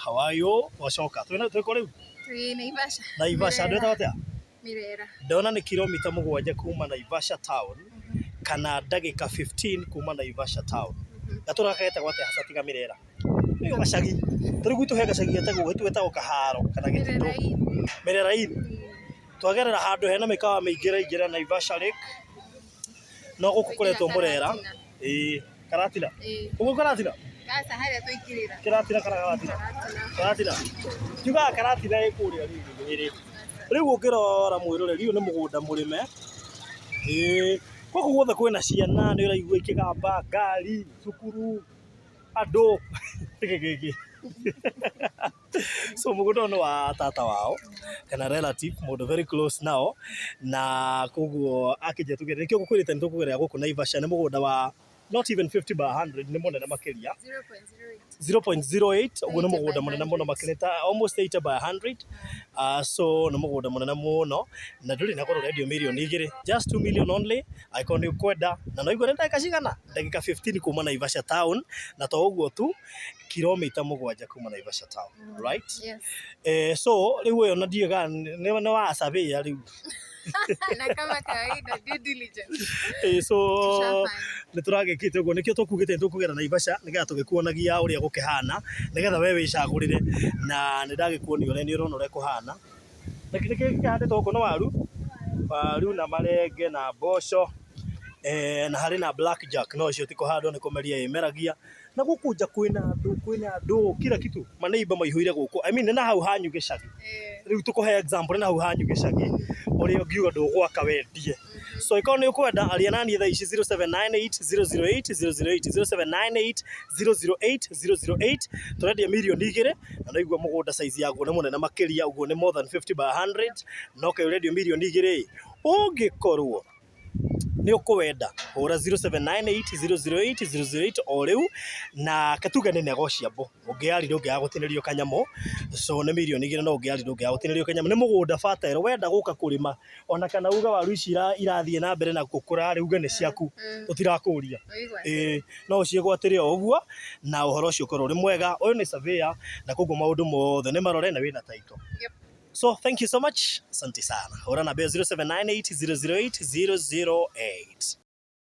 how are you? Wacoka. Twiko riu? Twi Naivasha. Naivasha ndeta atia? Mirera. Ndona ni kilomita 7 kuma Naivasha town kana ndagika 15 kuma Naivasha town. Na turakete gwate hasa tiga Mirera. Ni gacagi. Turi gwitu he gacagi getagwo gwetagwo Kaharo kana Gitito. Mirera-ini. Twagerera handu hena mikawa miingira Naivasha Lake. No guku kuretwo Murera. Karatina. Ugu Karatina? Gasa haria twikirira. Karatina kana Karatina? Karatina. Kiuga Karatina ikuria riri. Riu ukirora mwiroreri uyu ni mugunda murime. Koguo guothe kwina ciana ni uraigua ikigamba ngari, cukuru, andu gigi. So mugunda no wa tata wao kana relative mundu very close nao na koguo akije tugere nikio gukwirite ni tukugerera guku Naivasha ni mugunda wa not even 50 by 100 ni munene makiria 0.08 uguo ni mugunda munene muno makirita almost 80 by 100 so ni mugunda munene muno na nduri na goro radio million igiri just 2 million only icon kwenda na no igore ndagika cigana ndagika 15 kuma Naivasha town na to uguo tu kilomita 7 kuma Naivasha town right Yes. So riu yo na ndiega ni wa survey riu Na kama kawaida due diligence. So ni turagikite uguo nikio tukugite tukugera Naivasha nigetha tugikuonagia uria gukihana nigetha we wicagurire na ni ndagikuonia uria ni urona uria kuhana lakini kihande to kuno waru na marenge na mboco na hari na black jack no cio tikuhandwo ni kumeria imeragia na gukunja kwina andu kila kitu maneiba maihuire guku I mean na hau hanyu gicagi riu tukuhe example na hau hanyu gicagi uria ngiuga ndugwaka wendie so ikaw ni ukwenda aria nani thaa ici 0798008008 0798008008 turendia milioni 2 na no igua mugunda size yaguo ni munene makiria uguo ni more than 50 by 100 no kai urendia milioni 2 ungikorwo ni ukuwenda hura 0798008008 o riu na katuga ni negotiable ungiari ndungiaga gutinirio kanyamo so ni milioni 2 no ungiari ndungiaga gutinirio kanyamo ni mugunda fertile wenda guka kurima ona kana uga waru ici irathie na mbere na gukura ri uga ni ciaku utirakuria no ciigwatire o uguo na uhoro ucio ukorwo ri mwega uyu ni surveyor na koguo maundu mothe ni marore na wina title. So thank you so much. Asante sana. Hora na 0798008008.